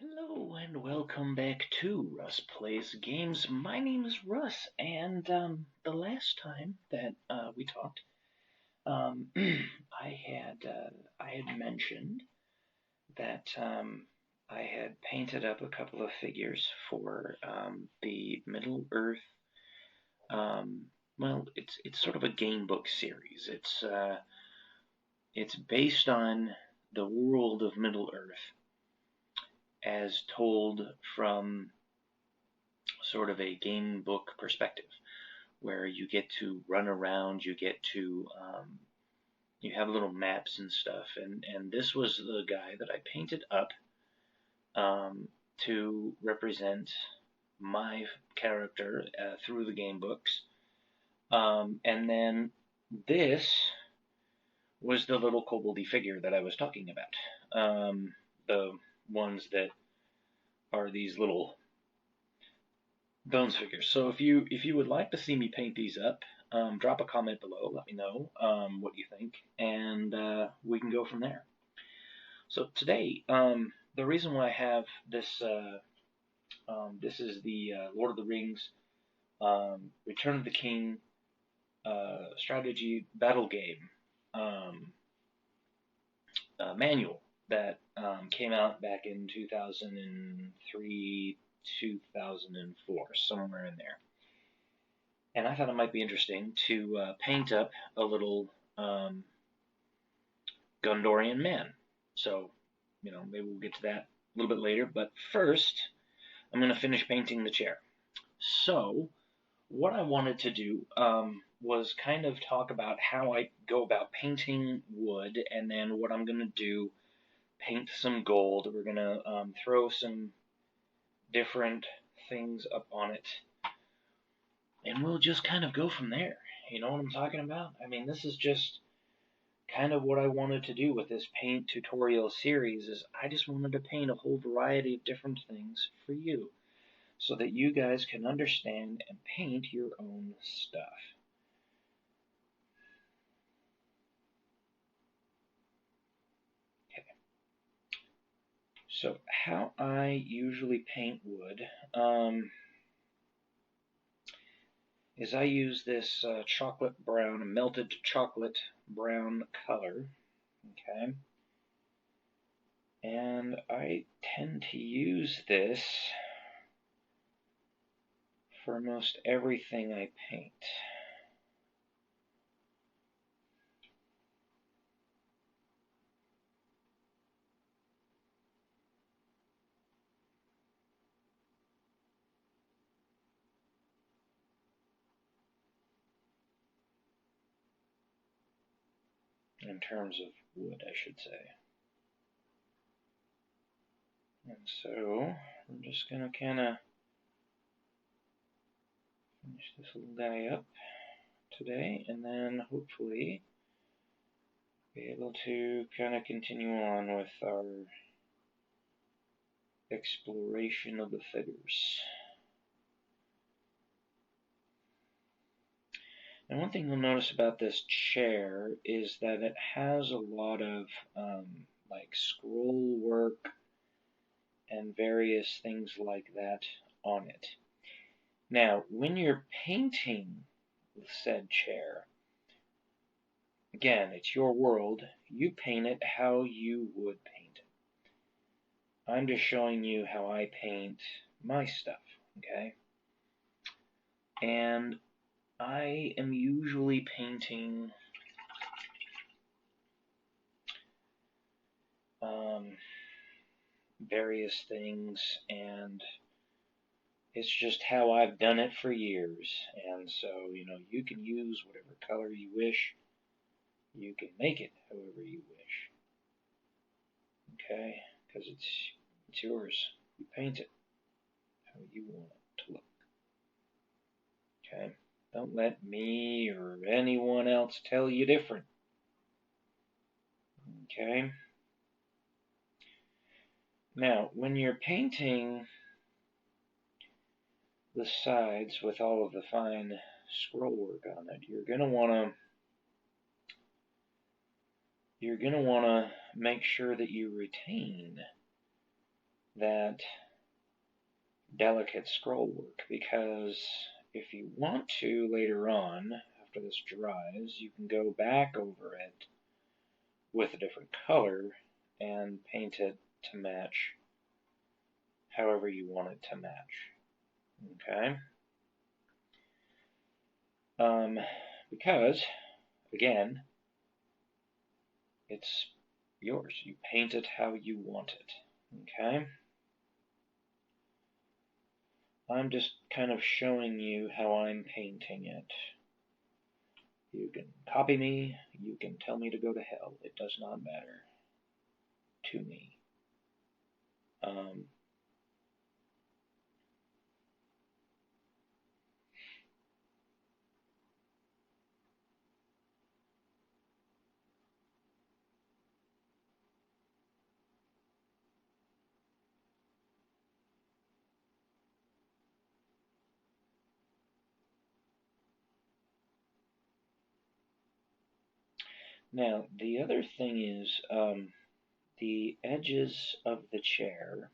Hello and welcome back to Russ Plays Games. My name is Russ, and the last time that we talked, I had mentioned that I had painted up a couple of figures for the Middle Earth. Well, it's sort of a game book series. It's based on the world of Middle Earth as told from sort of a game book perspective, where you get to run around, you have little maps and stuff, and this was the guy that I painted up to represent my character through the game books, and then this was the little koboldy figure that I was talking about, the ones that are these little Bones figures. So if you would like to see me paint these up, drop a comment below. Let me know what you think, and we can go from there. So today, the reason why I have this this is the Lord of the Rings Return of the King strategy battle game manual that came out back in 2003, 2004, somewhere in there. And I thought it might be interesting to paint up a little Gondorian man. So, maybe we'll get to that a little bit later. But first, I'm going to finish painting the chair. So, what I wanted to do was kind of talk about how I go about painting wood, and then what I'm going to do, paint some gold. We're going to throw some different things up on it, and we'll just kind of go from there. You know what I'm talking about? I mean, this is just kind of what I wanted to do with this paint tutorial series. Is I just wanted to paint a whole variety of different things for you so that you guys can understand and paint your own stuff. Okay. So how I usually paint wood is I use this chocolate brown, melted chocolate brown color, okay? And I tend to use this for most everything I paint. In terms of wood, I should say. And so I'm just going to kind of finish this little guy up today, and then hopefully be able to kind of continue on with our exploration of the figures. And one thing you'll notice about this chair is that it has a lot of like scroll work and various things like that on it. Now, when you're painting said chair, again, it's your world. You paint it how you would paint it. I'm just showing you how I paint my stuff, okay? And I am usually painting various things, and it's just how I've done it for years. And so, you can use whatever color you wish. You can make it however you wish. Okay? Because it's yours. You paint it how you want it to look. Okay? Don't let me or anyone else tell you different. Okay? Now, when you're painting the sides with all of the fine scroll work on it, you're going to want to make sure that you retain that delicate scroll work, because if you want to later on, after this dries, you can go back over it with a different color and paint it to match however you want it to match. Okay? Because, again, it's yours. You paint it how you want it. Okay? I'm just kind of showing you how I'm painting it. You can copy me, you can tell me to go to hell. It does not matter to me. Now, the other thing is the edges of the chair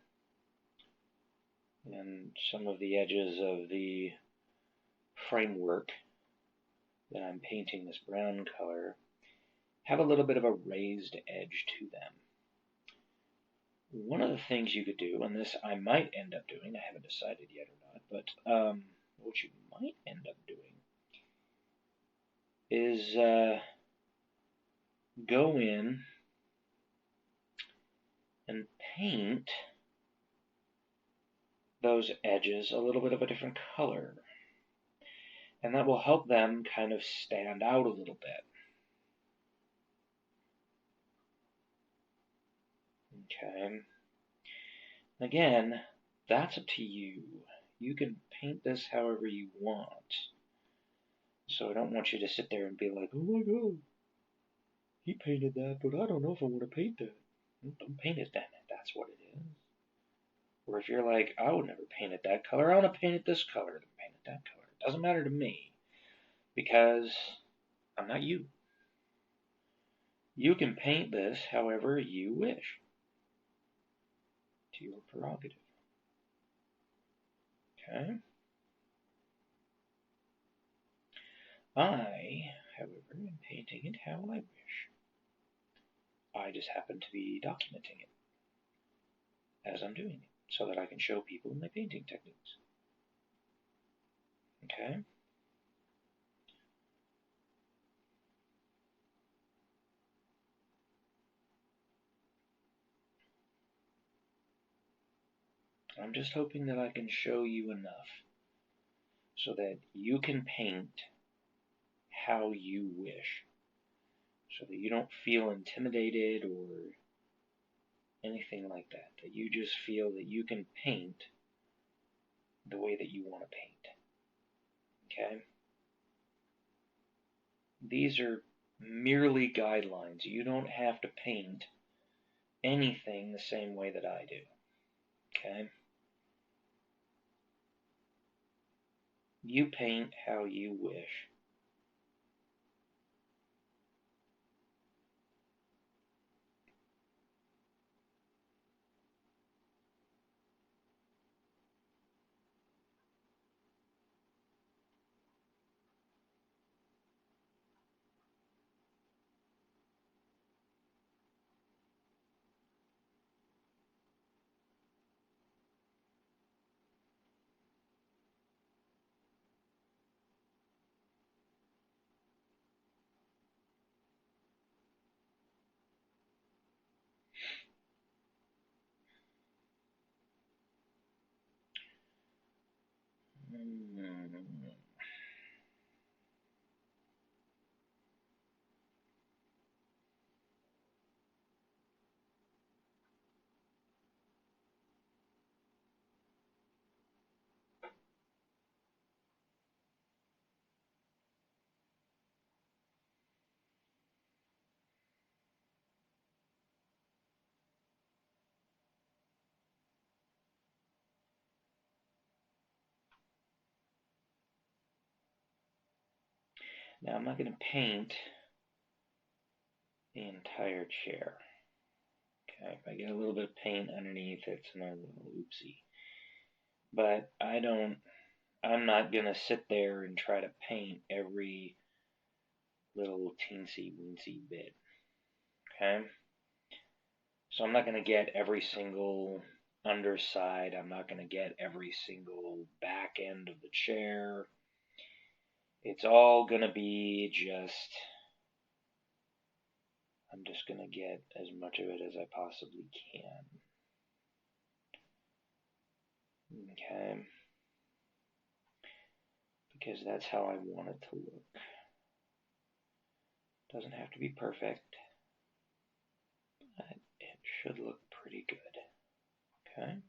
and some of the edges of the framework that I'm painting this brown color have a little bit of a raised edge to them. One of the things you could do, and this I might end up doing, I haven't decided yet or not, but what you might end up doing is go in and paint those edges a little bit of a different color. And that will help them kind of stand out a little bit. Okay. Again, that's up to you. You can paint this however you want. So I don't want you to sit there and be like, oh my god, he painted that, but I don't know if I want to paint that. Don't paint it then. That's what it is. Or if you're like, I would never paint it that color, I want to paint it this color, then paint it that color. It doesn't matter to me, because I'm not you. You can paint this however you wish. To your prerogative. Okay? I, however, am painting it how I wish. I just happen to be documenting it as I'm doing it, so that I can show people my painting techniques. Okay? I'm just hoping that I can show you enough so that you can paint how you wish, so that you don't feel intimidated or anything like that, that you just feel that you can paint the way that you want to paint. Okay? These are merely guidelines. You don't have to paint anything the same way that I do. Okay? You paint how you wish. Now I'm not going to paint the entire chair. Okay, if I get a little bit of paint underneath, it's another little oopsie. But I'm not gonna sit there and try to paint every little teensy weensy bit. Okay? So I'm not gonna get every single underside, I'm not gonna get every single back end of the chair. It's all gonna be I'm just gonna get as much of it as I possibly can. Okay? Because that's how I want it to look. Doesn't have to be perfect, but it should look pretty good. Okay?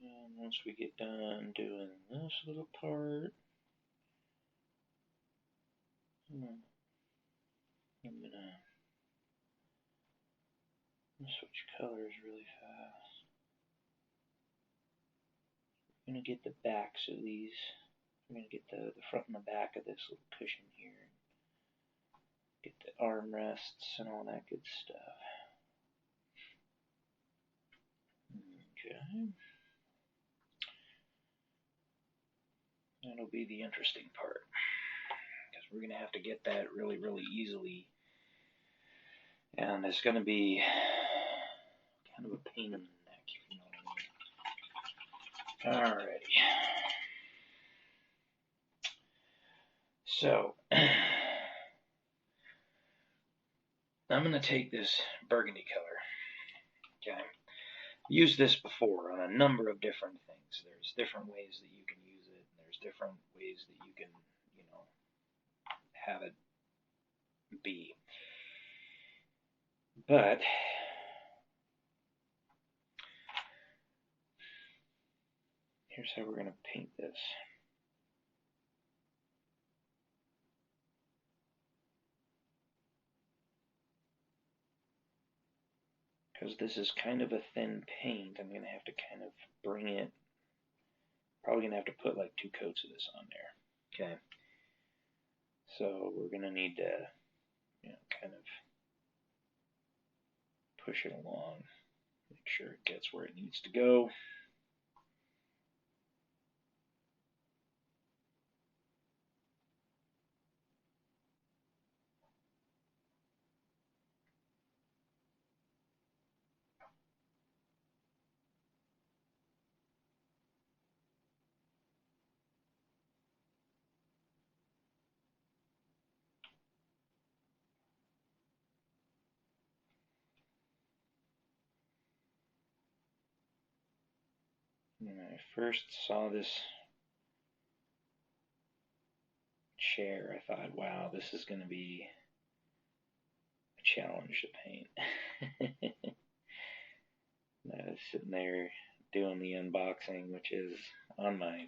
And once we get done doing this little part, I'm gonna switch colors really fast. I'm gonna get the backs of these. I'm gonna get the front and the back of this little cushion here. Get the armrests and all that good stuff. Okay. That'll be the interesting part, because we're gonna have to get that really, really easily, and it's gonna be kind of a pain in the neck, if you know what I mean. Alrighty. So I'm gonna take this burgundy color. Okay. Used this before on a number of different things. There's different ways that you can use it. There's different ways that you can, have it be. But here's how we're going to paint this. Because this is kind of a thin paint, I'm going to have to kind of bring it, probably going to have to put like 2 coats of this on there. Okay. So we're going to need to, kind of push it along, make sure it gets where it needs to go. When I first saw this chair, I thought, wow, this is going to be a challenge to paint. I was sitting there doing the unboxing, which is on my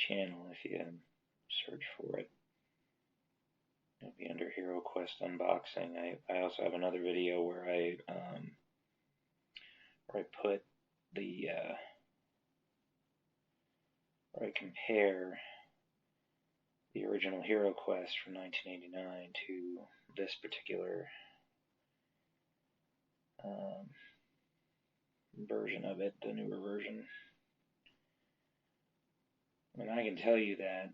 channel. If you search for it, it'll be under Hero Quest Unboxing. I also have another video where I put the where I compare the original Hero Quest from 1989 to this particular version of it, the newer version. And I can tell you that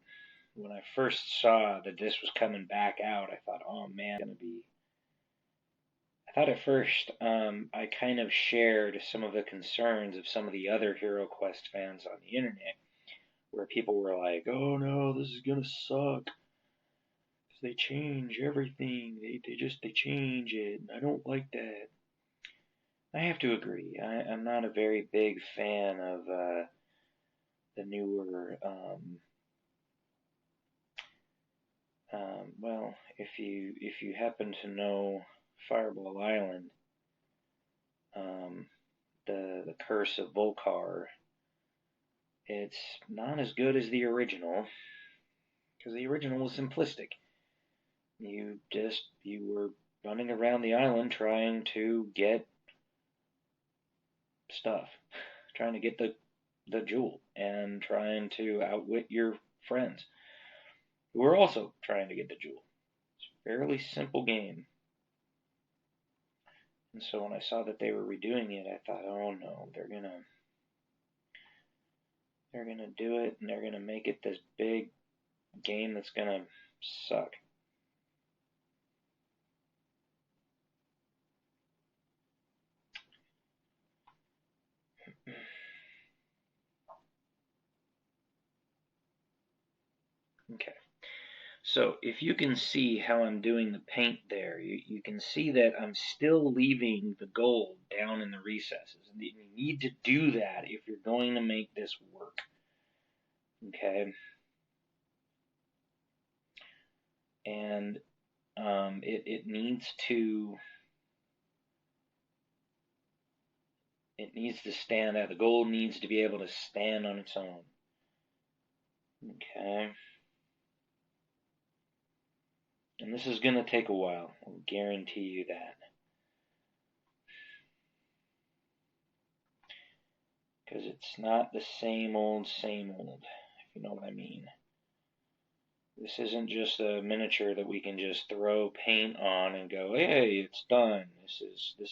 when I first saw that this was coming back out, I thought, oh man, it's going to be. I thought at first I kind of shared some of the concerns of some of the other Hero Quest fans on the internet, where people were like, oh no, this is going to suck. Because they change everything. They change it. And I don't like that. I have to agree. I'm not a very big fan of the newer. Well, if you happen to know Fireball Island, the Curse of Volcar, it's not as good as the original, because the original was simplistic. You were running around the island trying to get stuff, trying to get the jewel, and trying to outwit your friends who were also trying to get the jewel. It's a fairly simple game. And so when I saw that they were redoing it, I thought, oh no, they're gonna do it, and they're gonna make it this big game that's gonna suck. Okay. So if you can see how I'm doing the paint there, you can see that I'm still leaving the gold down in the recesses. And you need to do that if you're going to make this work. Okay. And it needs to stand out. The gold needs to be able to stand on its own. Okay. And this is going to take a while. I'll guarantee you that. Because it's not the same old, if you know what I mean. This isn't just a miniature that we can just throw paint on and go, hey, it's done. This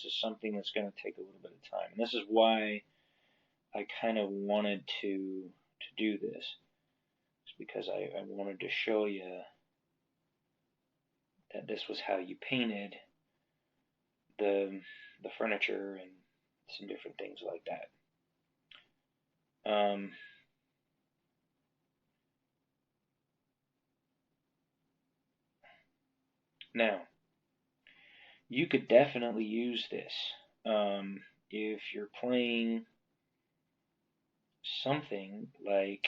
is something that's going to take a little bit of time. And this is why I kind of wanted to do this. It's because I wanted to show you that this was how you painted the furniture and some different things like that. Now, you could definitely use this if you're playing something like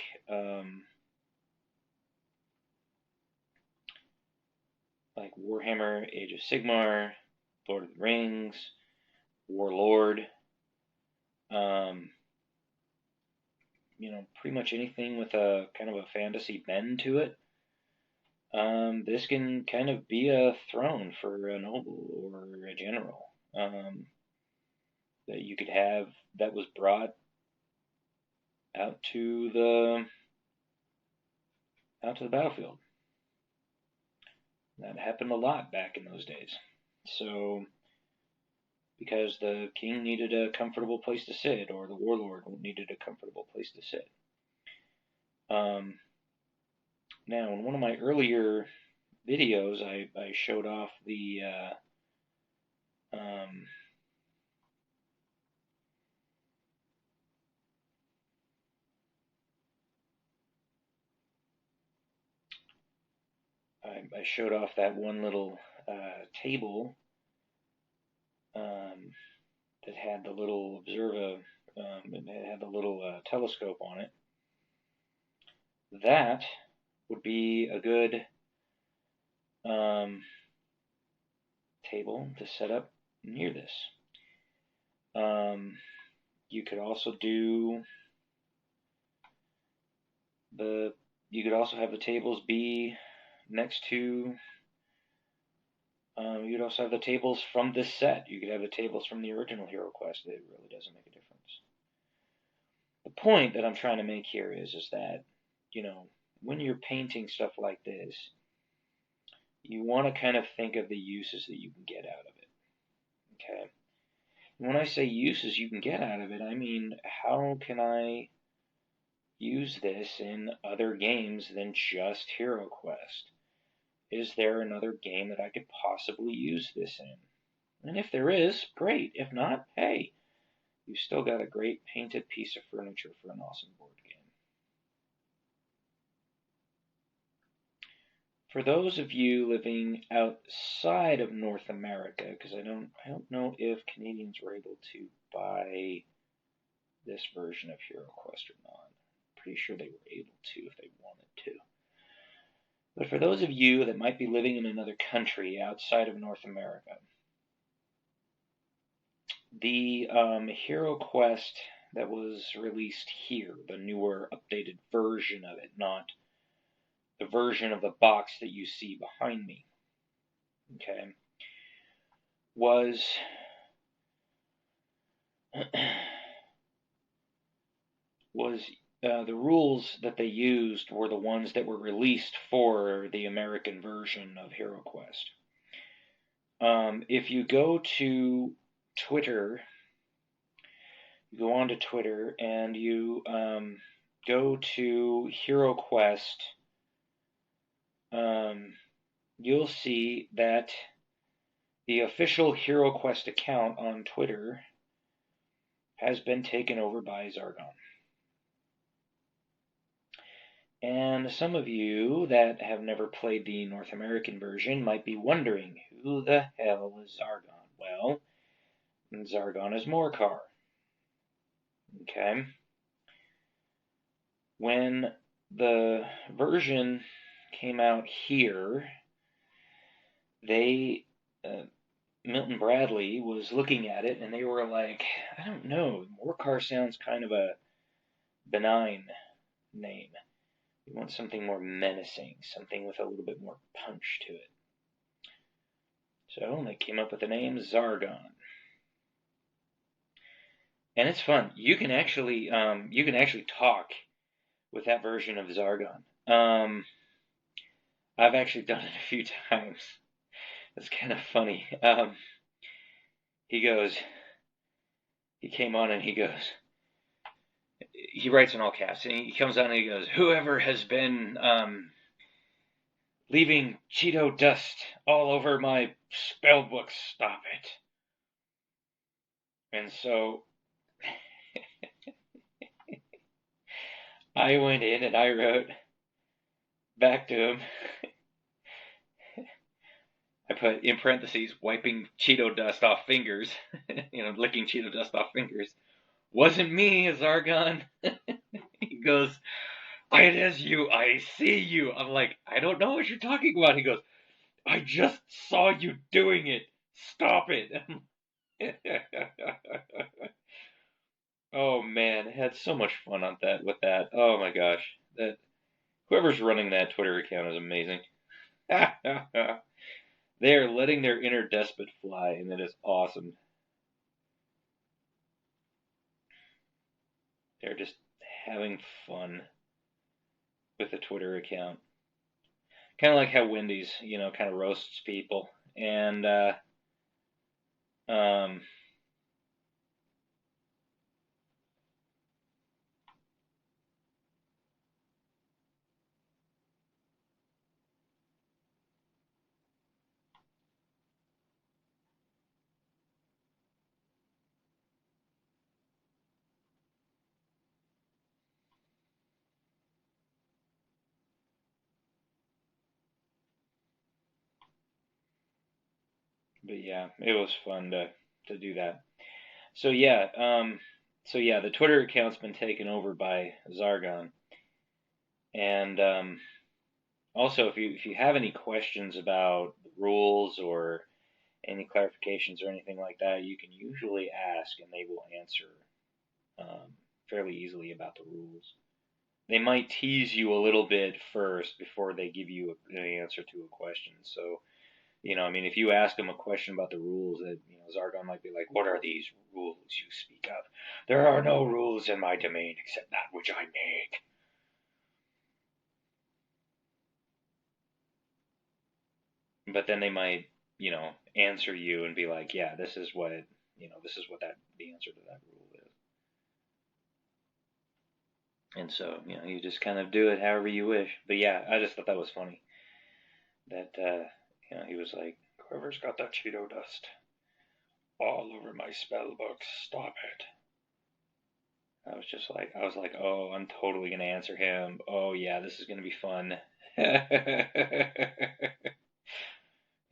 Warhammer, Age of Sigmar, Lord of the Rings, Warlord, pretty much anything with a kind of a fantasy bend to it. This can kind of be a throne for a noble or a general that you could have that was brought out to the battlefield. That happened a lot back in those days. So, because the king needed a comfortable place to sit, or the warlord needed a comfortable place to sit. Now, in one of my earlier videos, I showed off the I showed off that one little table that had the little it had the little telescope on it. That would be a good table to set up near this. You could also do you could also have the tables be next to. You'd also have the tables from this set. You could have the tables from the original Hero Quest. It really doesn't make a difference. The point that I'm trying to make here is that, when you're painting stuff like this, you want to kind of think of the uses that you can get out of it. Okay. And when I say uses you can get out of it, I mean, how can I use this in other games than just Hero Quest? Is there another game that I could possibly use this in? And if there is, great. If not, hey, you've still got a great painted piece of furniture for an awesome board game. For those of you living outside of North America, because I don't know if Canadians were able to buy this version of Hero Quest or not. I'm pretty sure they were able to if they wanted to. But for those of you that might be living in another country outside of North America, the Hero Quest that was released here, the newer, updated version of it, not the version of the box that you see behind me, okay, was the rules that they used were the ones that were released for the American version of Hero Quest. If you go to Twitter, you go on to Twitter and you go to Hero Quest, you'll see that the official Hero Quest account on Twitter has been taken over by Zargon. And some of you that have never played the North American version might be wondering, who the hell is Zargon? Well, Zargon is Morcar. Okay. When the version came out here, Milton Bradley was looking at it and they were like, I don't know, Morcar sounds kind of a benign name. We want something more menacing, something with a little bit more punch to it. So they came up with the name Zargon. And it's fun. You can actually talk with that version of Zargon. I've actually done it a few times. It's kind of funny. He came on and he writes in all caps, and he comes on and he goes, whoever has been leaving Cheeto dust all over my spell book, stop it. And so I went in and I wrote back to him. I put in parentheses, wiping Cheeto dust off fingers, licking Cheeto dust off fingers. Wasn't me, Zargon. He goes, it is you, I see you. I'm like, I don't know what you're talking about. He goes, I just saw you doing it. Stop it. Oh man, I had so much fun with that. Oh my gosh. Whoever's running that Twitter account is amazing. They are letting their inner despot fly, and it is awesome. They're just having fun with the Twitter account. Kind of like how Wendy's, kind of roasts people. And, but yeah, it was fun to do that. So yeah, the Twitter account's been taken over by Zargon. And also, if you have any questions about the rules or any clarifications or anything like that, you can usually ask, and they will answer fairly easily about the rules. They might tease you a little bit first before they give you an answer to a question. So, if you ask them a question about the rules, that Zargon might be like, "What are these rules you speak of? There are no rules in my domain except that which I make." but then they might, answer you and be like, yeah, this is what this is what the answer to that rule is. And so, you just kind of do it however you wish. But yeah, I just thought that was funny. That, he was like, whoever's got that Cheeto dust all over my spell book, stop it. I was like, oh, I'm totally going to answer him. Oh, yeah, this is going to be fun.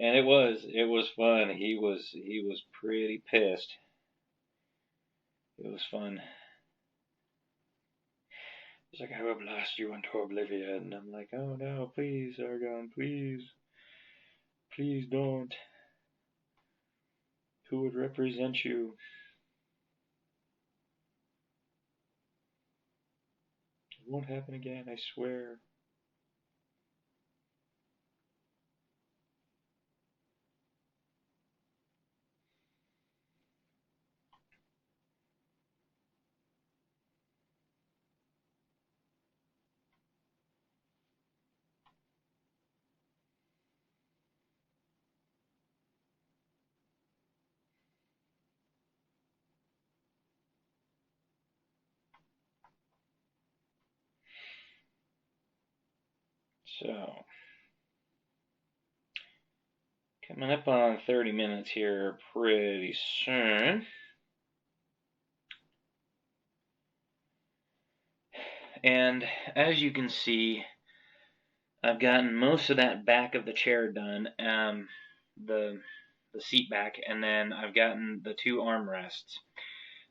And it was fun. He was pretty pissed. It was fun. He's like, I will blast you into oblivion. And I'm like, oh no, please, Argon, please. Please don't. Who would represent you? It won't happen again, I swear. So, coming up on 30 minutes here pretty soon. And as you can see, I've gotten most of that back of the chair done, the seat back, and then I've gotten the 2 armrests.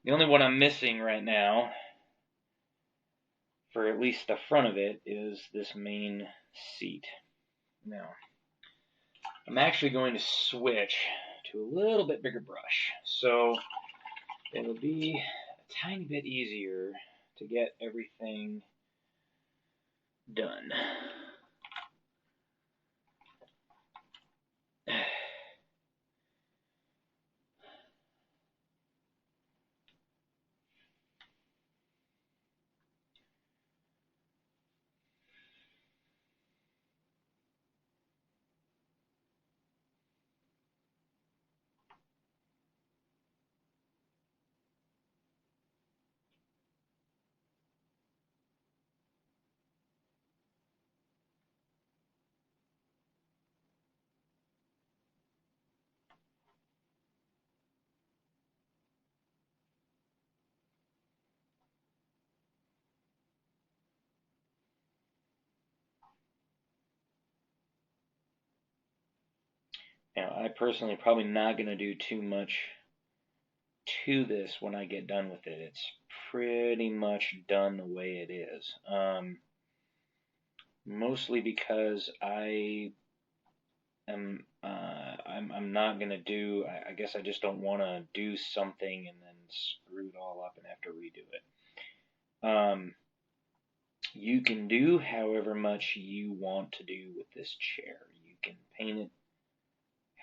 The only one I'm missing right now, for at least the front of it, is this main seat. Now, I'm actually going to switch to a little bit bigger brush, so it'll be a tiny bit easier to get everything done. Now, I personally probably not going to do too much to this when I get done with it. It's pretty much done the way it is. Mostly because I'm not gonna do. I guess I just don't want to do something and then screw it all up and have to redo it. You can do however much you want to do with this chair. You can paint it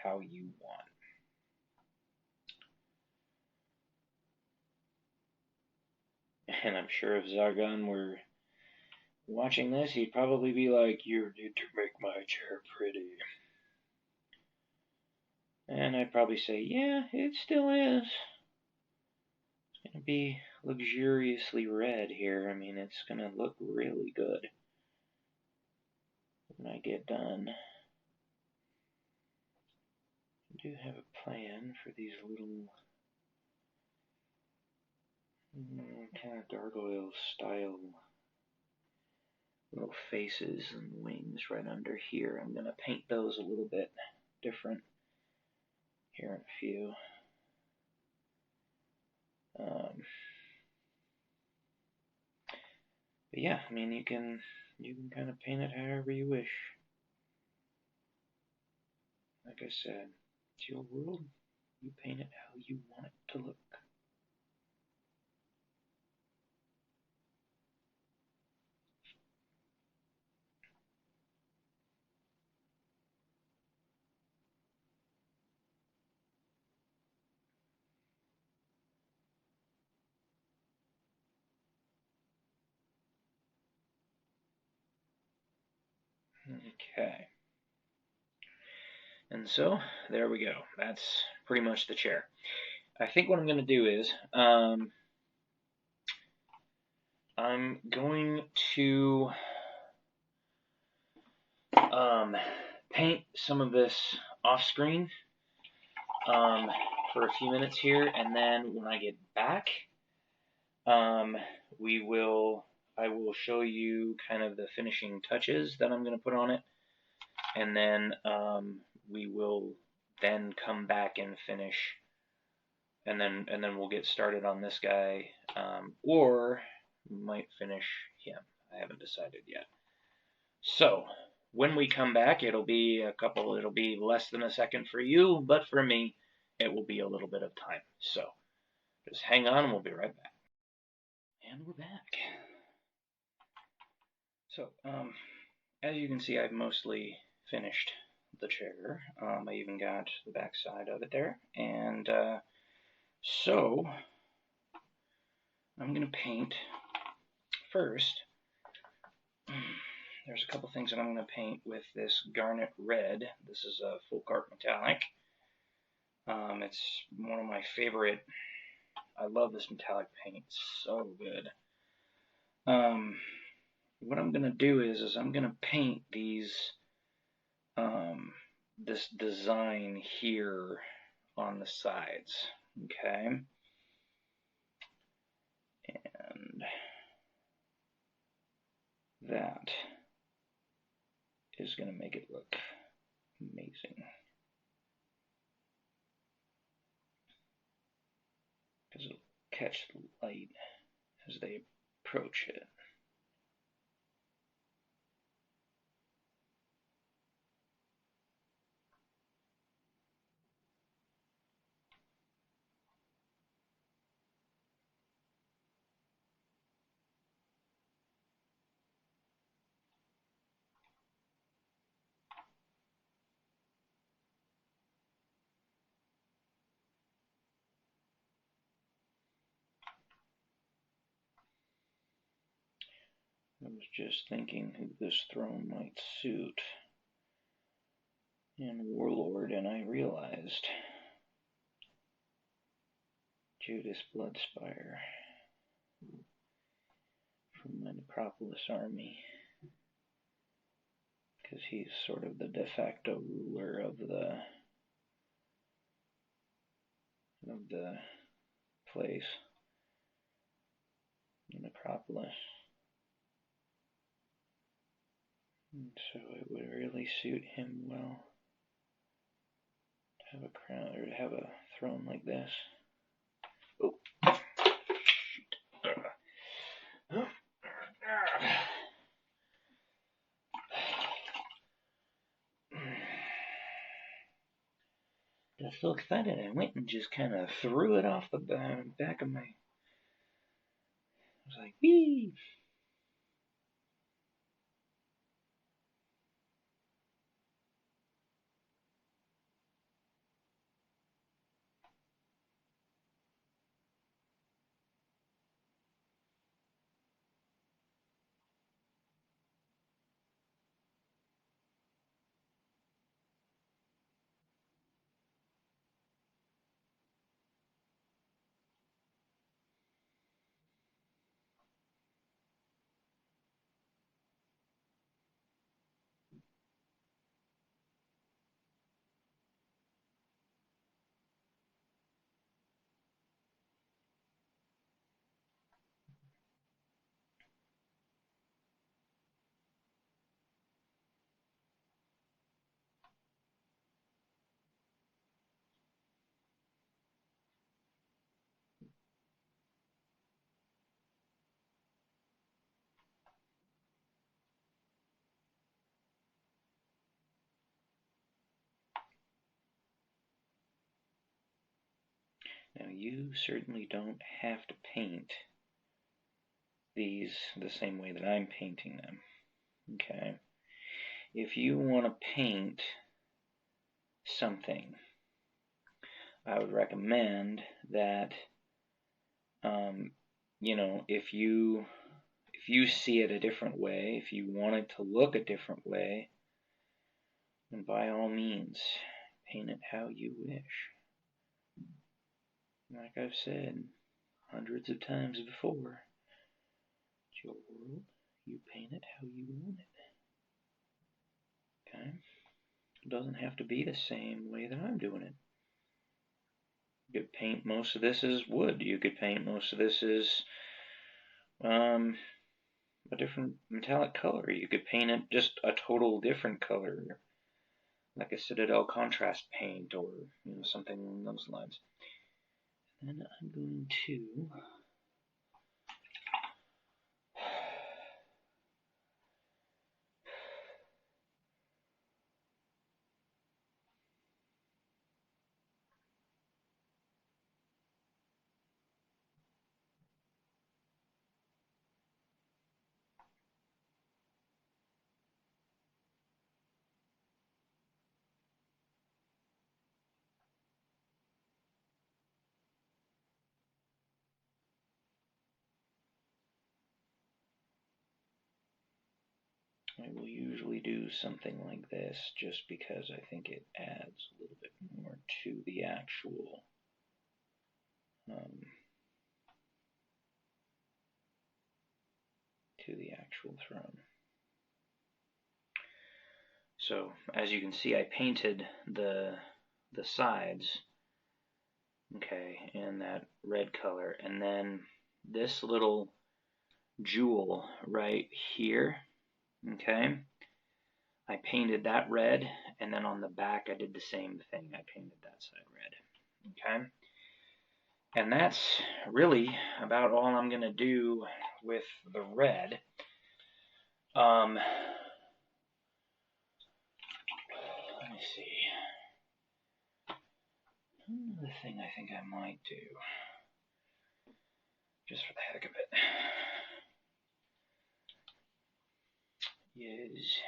how you want. And I'm sure if Zargon were watching this, he'd probably be like, you need to make my chair pretty. And I'd probably say, yeah, it still is. It's going to be luxuriously red here. I mean, it's going to look really good when I get done. I do have a plan for these little kind of gargoyle style little faces and wings right under here. I'm going to paint those a little bit different here in a few. But yeah, I mean, you can kind of paint it however you wish. Like I said, it's your world. You paint it how you want it to look. Okay. And so there we go. That's pretty much the chair. I think what I'm going to do is I'm going to paint some of this off screen for a few minutes here, and then when I get back, I will show you kind of the finishing touches that I'm going to put on it, and then we will then come back and finish, and then we'll get started on this guy, or we might finish him. I haven't decided yet. So when we come back, it'll be less than a second for you, but for me, it will be a little bit of time. So just hang on and we'll be right back. And we're back. So, as you can see, I've mostly finished the chair. I even got the back side of it there. And so I'm going to paint first. There's a couple things that I'm going to paint with this garnet red. This is a full cart metallic. It's one of my favorite. I love this metallic paint. It's so good. What I'm going to do is I'm going to paint these, this design here on the sides. Okay. And that is going to make it look amazing. Because it'll catch the light as they approach it. I was just thinking who this throne might suit in Warlord, and I realized Judas Bloodspire from the Necropolis army, because he's sort of the de facto ruler of the place, the Necropolis. And so it would really suit him well to have a crown, or to have a throne like this. Oh, shoot. Got so excited I went and just kind of threw it off the back of my... I was like, wee! Now you certainly don't have to paint these the same way that I'm painting them. Okay? If you want to paint something, I would recommend that, you know, if you see it a different way, if you want it to look a different way, then by all means, paint it how you wish. Like I've said hundreds of times before, it's your world, you paint it how you want it. Okay? It doesn't have to be the same way that I'm doing it. You could paint most of this as wood. You could paint most of this as a different metallic color. You could paint it just a total different color, like a Citadel contrast paint or something along those lines. And I'm going to I will usually do something like this just because I think it adds a little bit more to the actual throne. So as you can see, I painted the sides, okay, in that red color, and then this little jewel right here, okay, I painted that red, and then on the back I did the same thing. I painted that side red, okay? And that's really about all I'm going to do with the red. Let me see. Another thing I think I might do, just for the heck of it, is...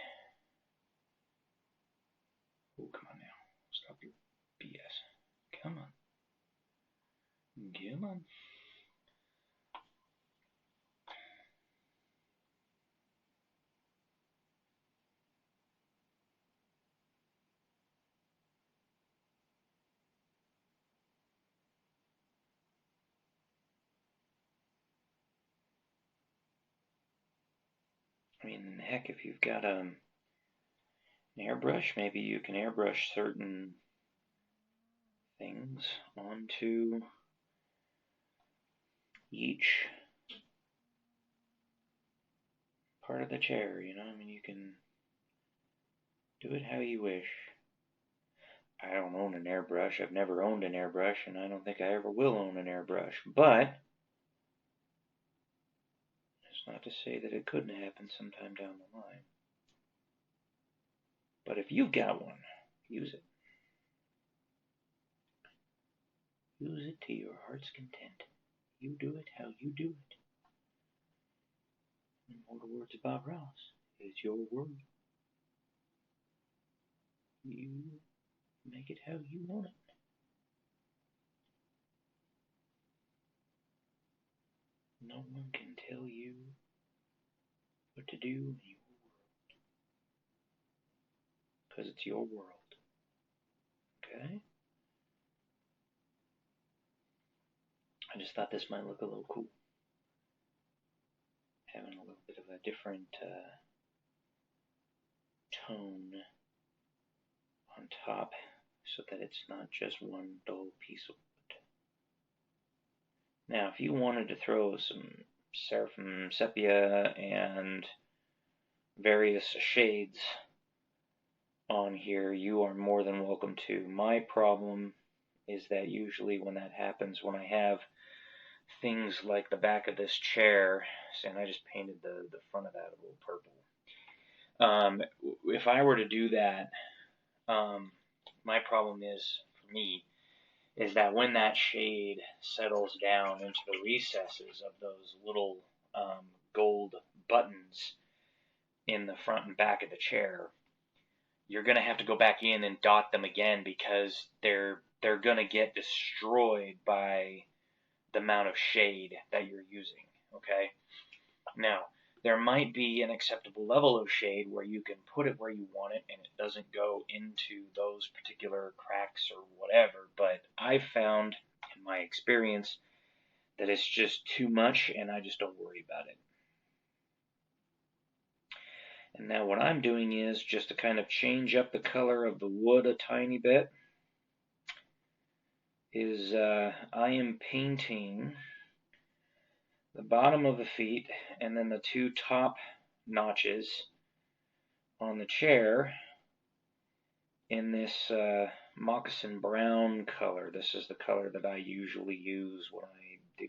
Oh, come on now. Stop your BS. Come on. Come on. I mean, heck, if you've got an airbrush, maybe you can airbrush certain things onto each part of the chair, you know? I mean, you can do it how you wish. I don't own an airbrush. I've never owned an airbrush, and I don't think I ever will own an airbrush. But it's not to say that it couldn't happen sometime down the line. But if you've got one, use it. Use it to your heart's content. You do it how you do it. In more words of Bob Ross, it's your world. You make it how you want it. No one can tell you what to do in your world. Because it's your world. Okay? I just thought this might look a little cool. Having a little bit of a different tone on top so that it's not just one dull piece of wood. Now, if you wanted to throw some Seraphim Sepia and various shades on here, you are more than welcome to. My problem is that usually when that happens, when I have things like the back of this chair, and I just painted the front of that a little purple. If I were to do that, my problem is, for me, is that when that shade settles down into the recesses of those little gold buttons in the front and back of the chair, you're going to have to go back in and dot them again because they're going to get destroyed by the amount of shade that you're using, okay? Now, there might be an acceptable level of shade where you can put it where you want it and it doesn't go into those particular cracks or whatever. But I've found in my experience that it's just too much and I just don't worry about it. And now what I'm doing is just to kind of change up the color of the wood a tiny bit is I am painting the bottom of the feet and then the two top notches on the chair in this moccasin brown color. This is the color that I usually use when I do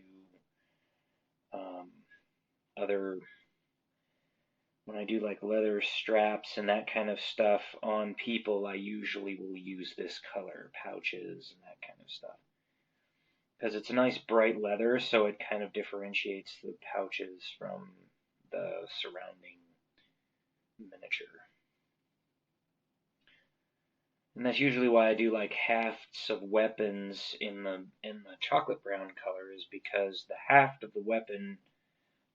when I do like leather straps and that kind of stuff on people. I usually will use this color, pouches and that kind of stuff, because it's a nice bright leather, so it kind of differentiates the pouches from the surrounding miniature. And that's usually why I do like hafts of weapons in the chocolate brown color, is because the haft of the weapon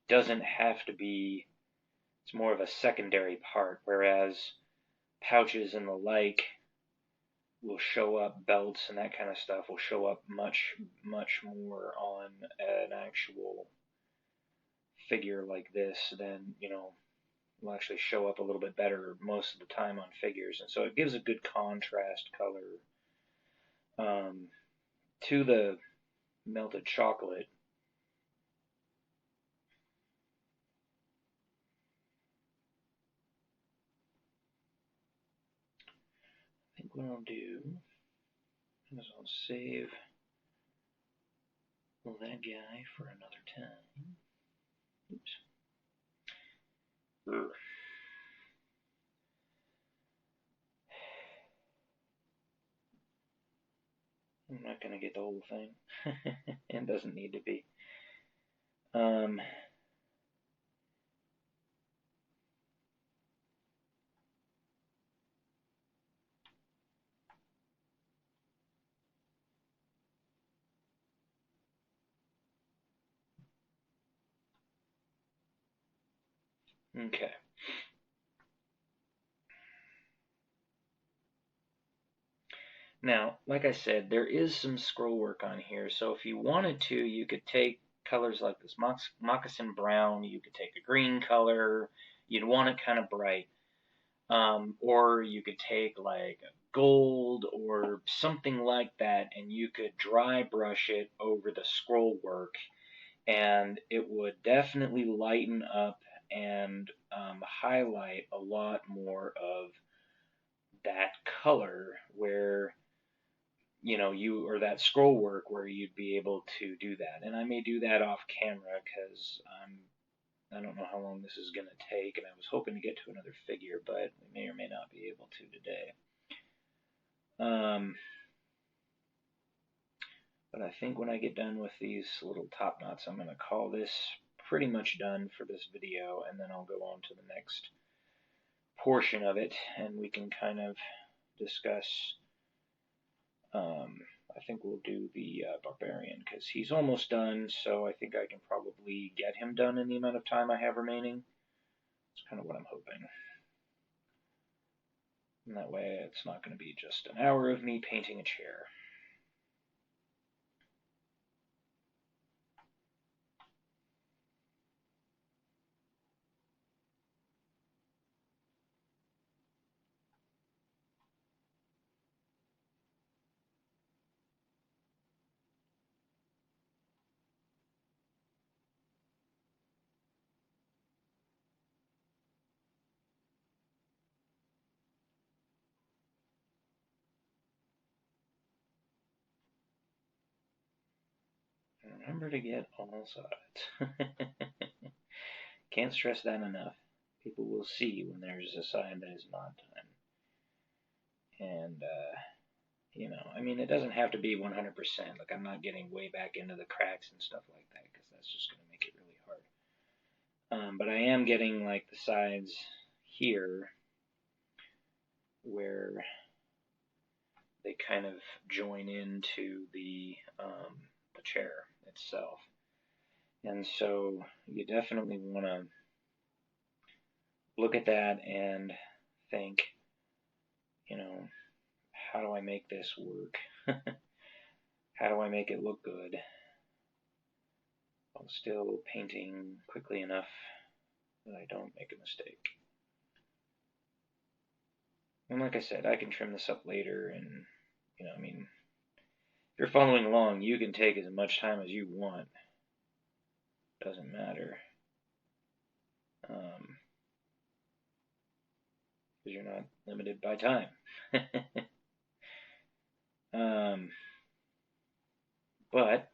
doesn't have to be, it's more of a secondary part, whereas pouches and the like will show up, belts and that kind of stuff will show up much more on an actual figure like this than, will actually show up a little bit better most of the time on figures. And so it gives a good contrast color to the melted chocolate. I think what I'll do is I'll save that guy for another time. Oops. I'm not going to get the whole thing. It doesn't need to be. Okay. Now, like I said, there is some scroll work on here, so if you wanted to, you could take colors like this moccasin brown, you could take a green color, you'd want it kind of bright, or you could take like a gold or something like that, and you could dry brush it over the scroll work, and it would definitely lighten up and highlight a lot more of that color where you or that scroll work where you'd be able to do that. And I may do that off camera because I don't know how long this is going to take, and I was hoping to get to another figure, but we may or may not be able to today. But I think when I get done with these little top knots, I'm going to call this pretty much done for this video, and then I'll go on to the next portion of it, and we can kind of discuss. I think we'll do the Barbarian, because he's almost done, so I think I can probably get him done in the amount of time I have remaining. That's kind of what I'm hoping. And that way it's not going to be just an hour of me painting a chair. Remember to get all sides. Can't stress that enough. People will see when there's a side that is not done. And, I mean, it doesn't have to be 100%. Like, I'm not getting way back into the cracks and stuff like that, because that's just going to make it really hard. But I am getting, like, the sides here where they kind of join into the chair itself. And so you definitely want to look at that and think, you know, how do I make this work? How do I make it look good while still painting quickly enough that I don't make a mistake? And like I said, I can trim this up later, and, you know, I mean, if you're following along, you can take as much time as you want. Doesn't matter. Because you're not limited by time. But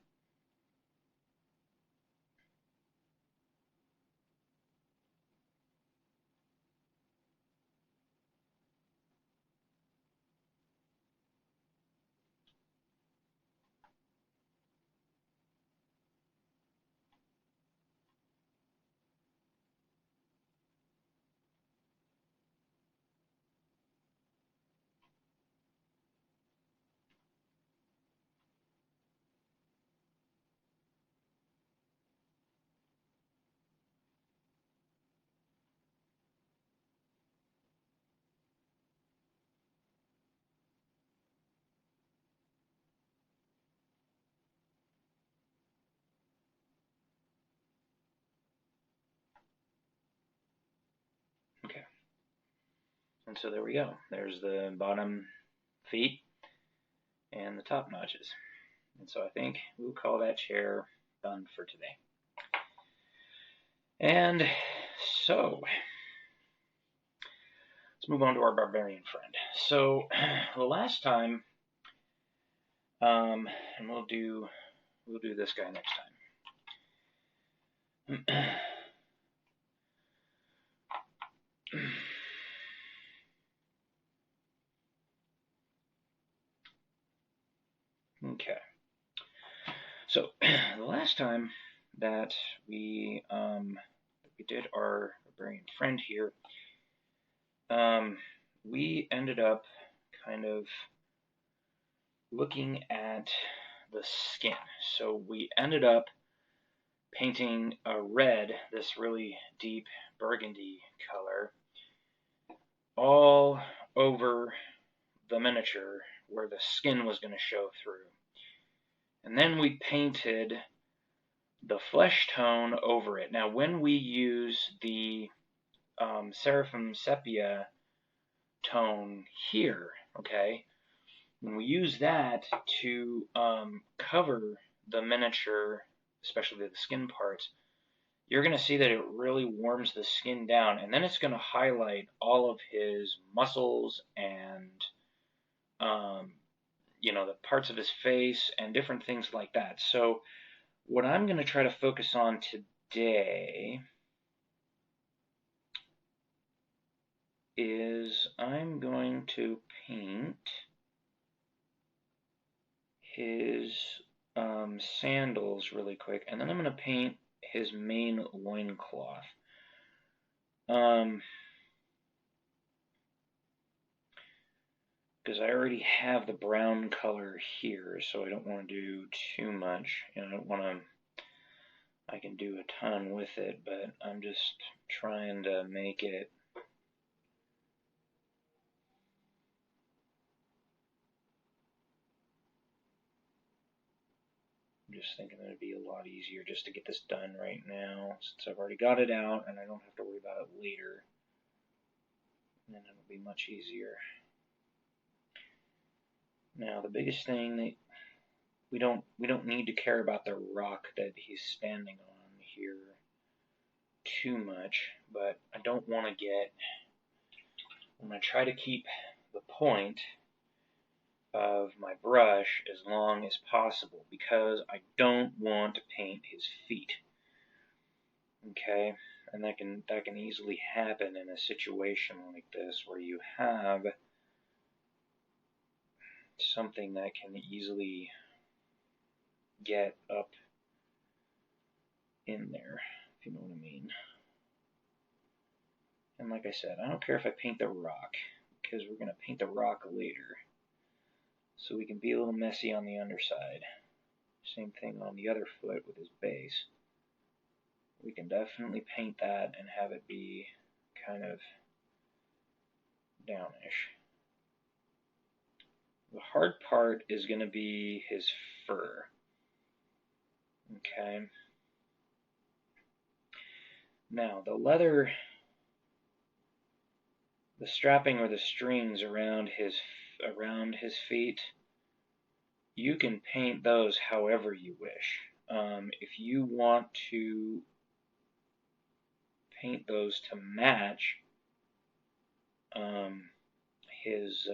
okay. And so there we go. There's the bottom feet and the top notches. And so I think we'll call that chair done for today. And so let's move on to our barbarian friend. So the last time, and we'll do this guy next time. Okay. So the last time that we did our barbarian friend here, we ended up kind of looking at the skin. So we ended up painting a red, this really deep burgundy color, all over the miniature where the skin was going to show through. And then we painted the flesh tone over it. Now, when we use the Seraphim Sepia tone here, okay, when we use that to cover the miniature, especially the skin parts, you're going to see that it really warms the skin down, and then it's going to highlight all of his muscles and you know, the parts of his face and different things like that. So what I'm going to try to focus on today is I'm going to paint his sandals really quick, and then I'm going to paint his main loincloth. Because I already have the brown color here, so I don't want to do too much, and I don't want to, I can do a ton with it, but I'm just trying to make it I'm just thinking that it'd be a lot easier just to get this done right now, since I've already got it out and I don't have to worry about it later. And then it'll be much easier. Now, the biggest thing that we don't need to care about the rock that he's standing on here too much, but I don't want to get, I'm going to try to keep the point of my brush as long as possible because I don't want to paint his feet. Okay, and that can easily happen in a situation like this where you have something that can easily get up in there, if you know what I mean. And like I said, I don't care if I paint the rock, because we're going to paint the rock later. So we can be a little messy on the underside. Same thing on the other foot with his base. We can definitely paint that and have it be kind of downish. The hard part is going to be his fur. Okay. Now, the leather, the strapping or the strings around his feet, you can paint those however you wish. If you want to paint those to match his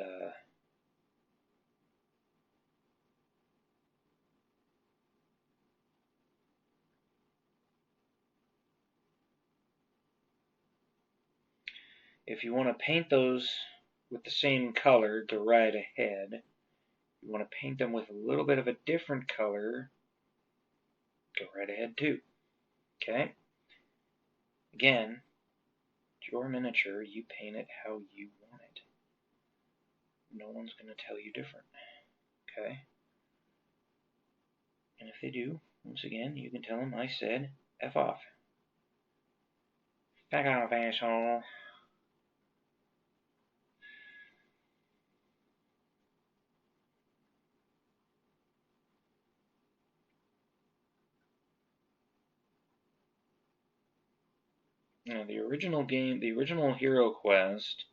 if you want to paint those with the same color, go right ahead. If you want to paint them with a little bit of a different color, go right ahead too. Okay? Again, it's your miniature, you paint it how you want it. No one's going to tell you different. Okay? And if they do, once again, you can tell them I said F off. Back off, asshole. Now, the original Hero Quest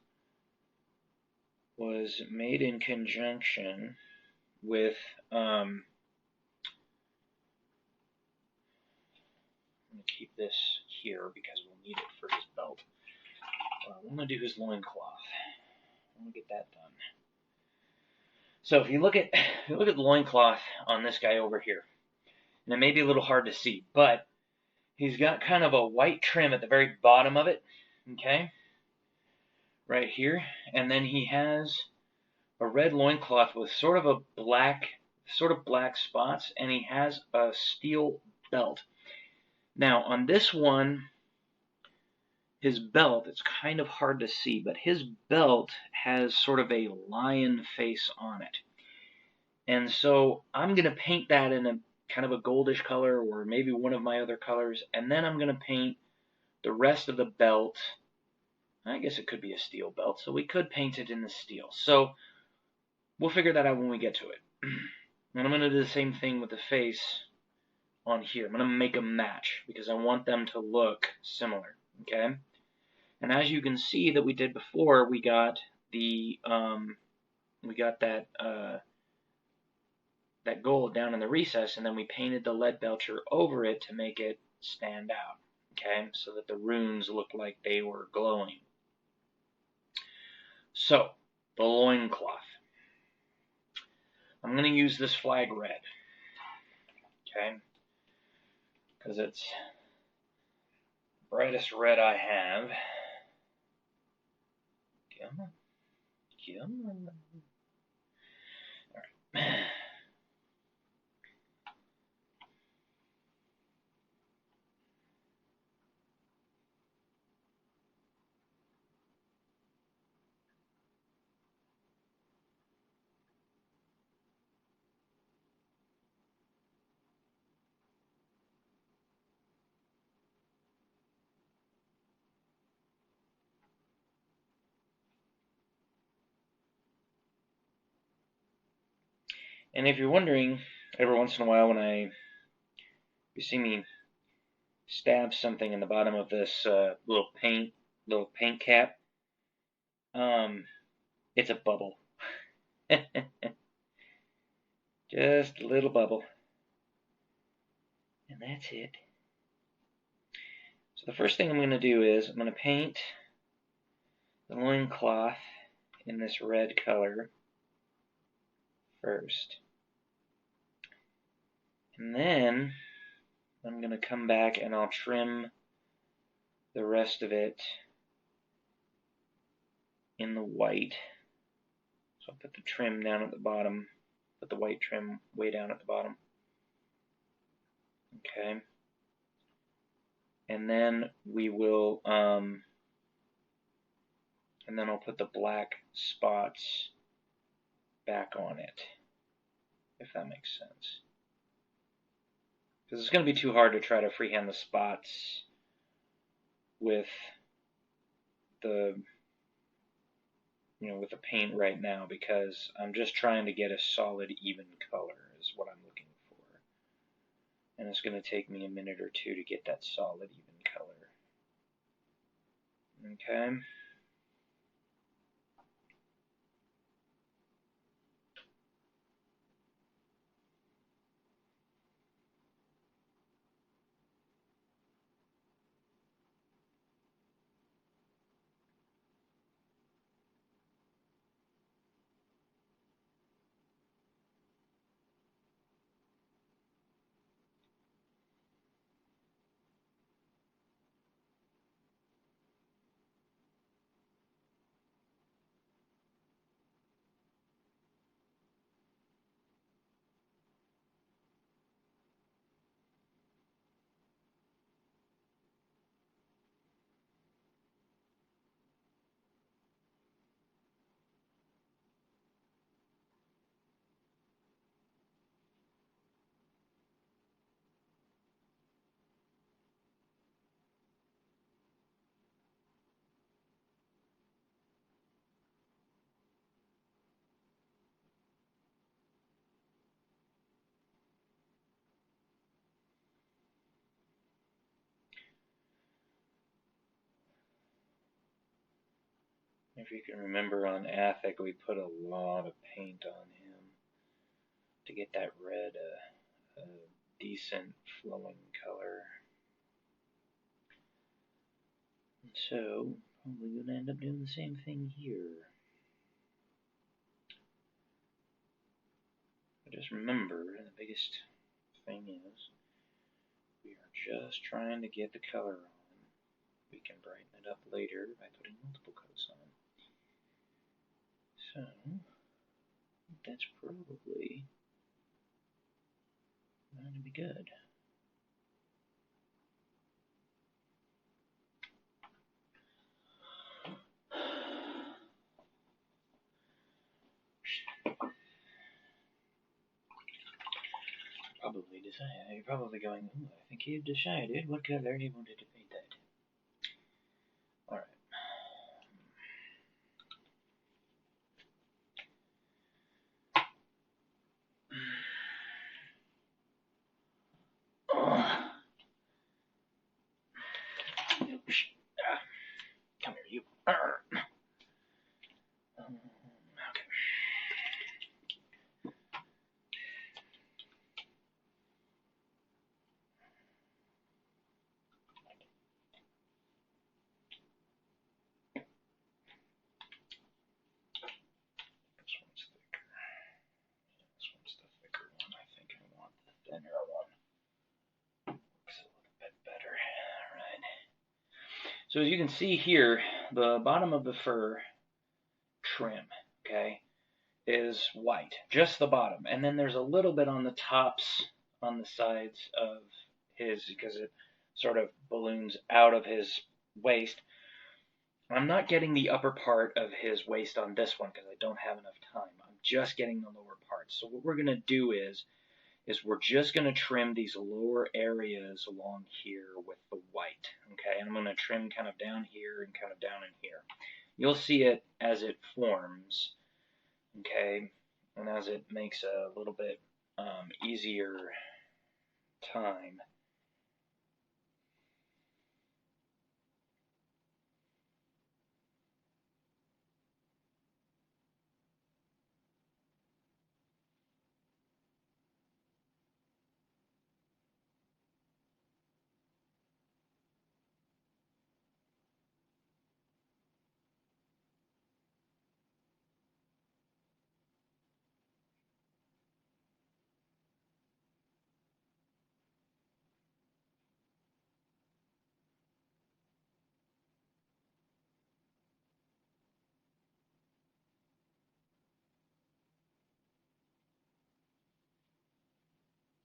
was made in conjunction with I'm going to keep this here because we'll need it for his belt. I want to do his loincloth. I want to get that done. So if you look at the loincloth on this guy over here, and it may be a little hard to see, but he's got kind of a white trim at the very bottom of it, okay? Right here. And then he has a red loincloth with sort of black spots, and he has a steel belt. Now, on this one, his belt, it's kind of hard to see, but his belt has sort of a lion face on it. And so I'm going to paint that in a kind of a goldish color or maybe one of my other colors, and then I'm going to paint the rest of the belt. I guess it could be a steel belt, so we could paint it in the steel. So we'll figure that out when we get to it. And I'm going to do the same thing with the face on here. I'm going to make a match because I want them to look similar, okay? And as you can see that we did before, we got the that gold down in the recess, and then we painted the lead belcher over it to make it stand out, okay, so that the runes looked like they were glowing. So, the loincloth. I'm going to use this flag red, okay, because it's the brightest red I have. Come on. All right. And if you're wondering, every once in a while when you see me stab something in the bottom of this little paint cap, it's a bubble. Just a little bubble. And that's it. So the first thing I'm going to do is I'm going to paint the loincloth in this red color first. And then I'm going to come back and I'll trim the rest of it in the white. So I'll put the trim down at the bottom, put the white trim way down at the bottom. Okay. And then we will, and then I'll put the black spots back on it, if that makes sense. Because it's going to be too hard to try to freehand the spots with the with the paint right now, because I'm just trying to get a solid even color is what I'm looking for. And it's going to take me a minute or two to get that solid even color. Okay. If you can remember, on Athic we put a lot of paint on him to get that red a decent flowing color. And so, probably going to end up doing the same thing here. But just remember, the biggest thing is, we are just trying to get the color on. We can brighten it up later by putting multiple coats on. So, that's probably going to be good. Probably decided. You're probably going, ooh, I think you've decided what color you wanted to paint that. Alright. Come here, you. Okay. This one's thicker. This one's the thicker one. I think I want the thinner one. Looks a little bit better. Alright. So as you can see here, the bottom of the fur trim, okay, is white. Just the bottom. And then there's a little bit on the tops, on the sides of his, because it sort of balloons out of his waist. I'm not getting the upper part of his waist on this one because I don't have enough time. I'm just getting the lower parts. So what we're going to do is we're just going to trim these lower areas along here with the white. Okay, and I'm going to trim kind of down here and kind of down in here. You'll see it as it forms, okay, and as it makes a little bit easier time.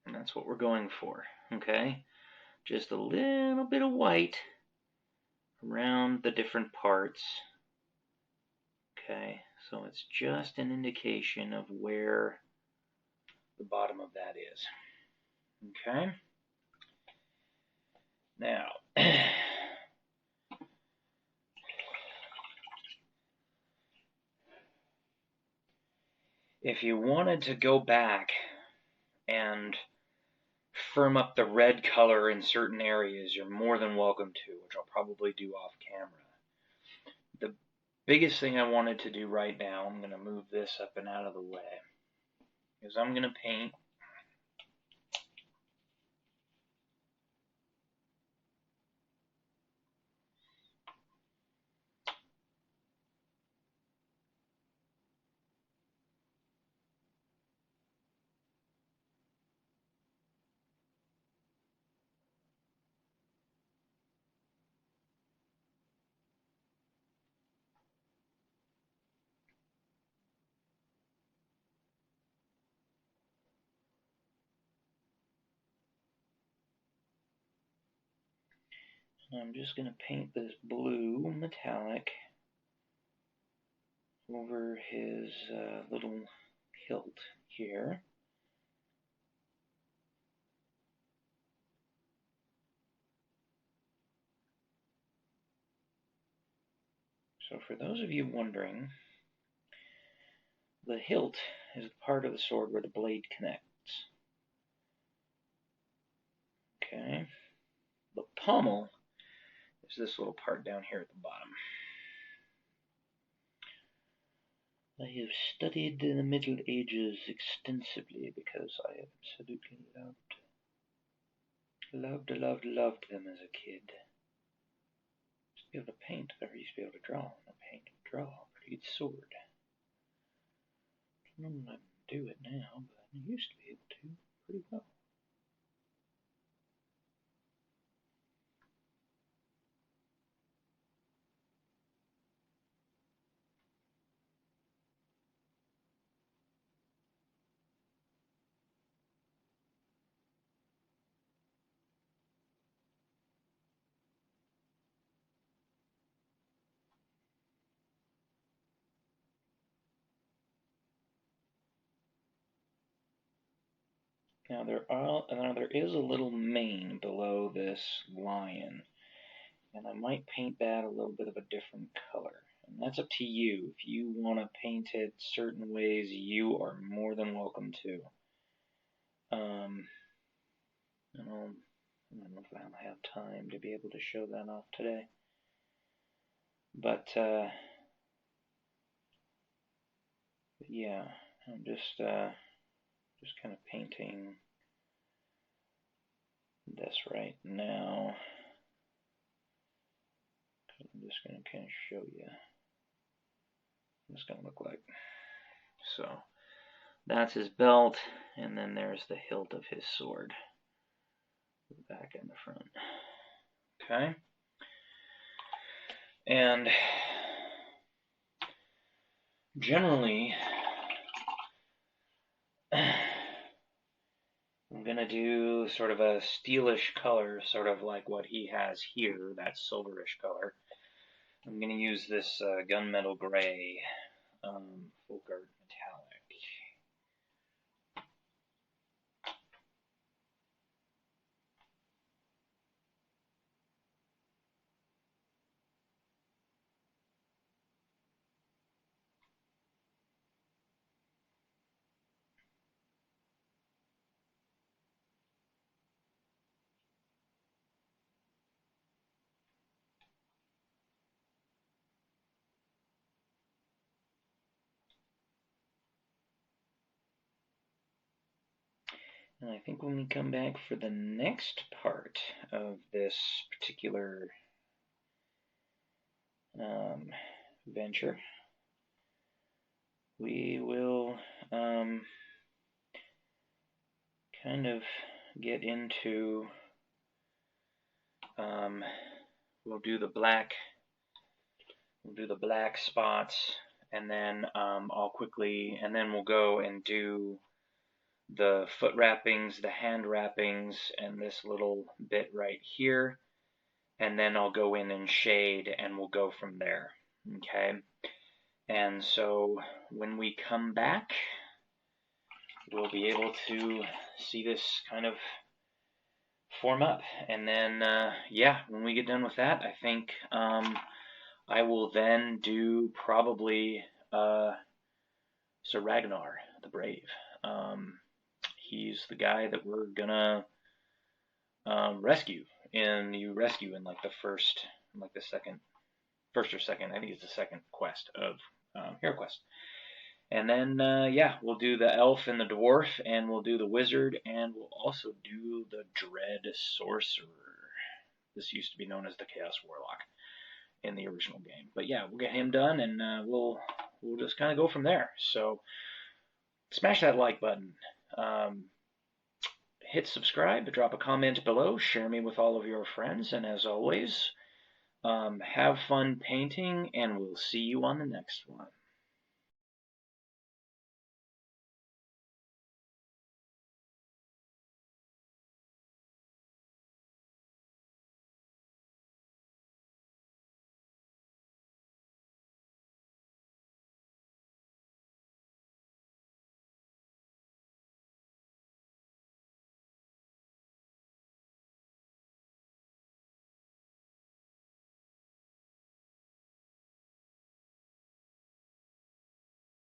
And that's what we're going for, okay? Just a little bit of white around the different parts. Okay, so it's just an indication of where the bottom of that is. Okay? Now, If you wanted to go back and firm up the red color in certain areas, you're more than welcome to, which I'll probably do off camera. The biggest thing I wanted to do right now, I'm going to move this up and out of the way, is I'm going to paint I'm just going to paint this blue metallic over his little hilt here. So for those of you wondering, the hilt is the part of the sword where the blade connects. Okay. The pommel is this little part down here at the bottom. I have studied the Middle Ages extensively because I absolutely loved them as a kid. Used to be able to paint, I used to be able to draw, and paint and draw. Pretty good sword. I don't know if I can do it now, but I used to be able to pretty well. Now there is a little mane below this lion, and I might paint that a little bit of a different color. And that's up to you. If you want to paint it certain ways, you are more than welcome to. I don't know if I'll have time to be able to show that off today. But yeah, I'm just kind of painting this right now. I'm just going to kind of show you what it's going to look like. So that's his belt, and then there's the hilt of his sword, the back and the front. Okay. And generally, I'm going to do sort of a steelish color, sort of like what he has here, that silverish color. I'm going to use this gunmetal gray folk art metallic. And I think when we come back for the next part of this particular venture, we will kind of get into, we'll do the black spots, and then I'll quickly, and then we'll go and do the foot wrappings, the hand wrappings, and this little bit right here, and then I'll go in and shade, and we'll go from there. Okay, and so when we come back, we'll be able to see this kind of form up, and then yeah, when we get done with that, I think I will then do probably Sir Ragnar. the Brave. He's the guy that we're gonna rescue, and you rescue in like the first, like the first or second. I think it's the second quest of Hero Quest. And then, yeah, we'll do the elf and the dwarf, and we'll do the wizard, and we'll also do the dread sorcerer. This used to be known as the Chaos Warlock in the original game. But yeah, we'll get him done, and we'll just kind of go from there. So smash that like button. Hit subscribe, drop a comment below, share me with all of your friends, and as always, have fun painting, and we'll see you on the next one.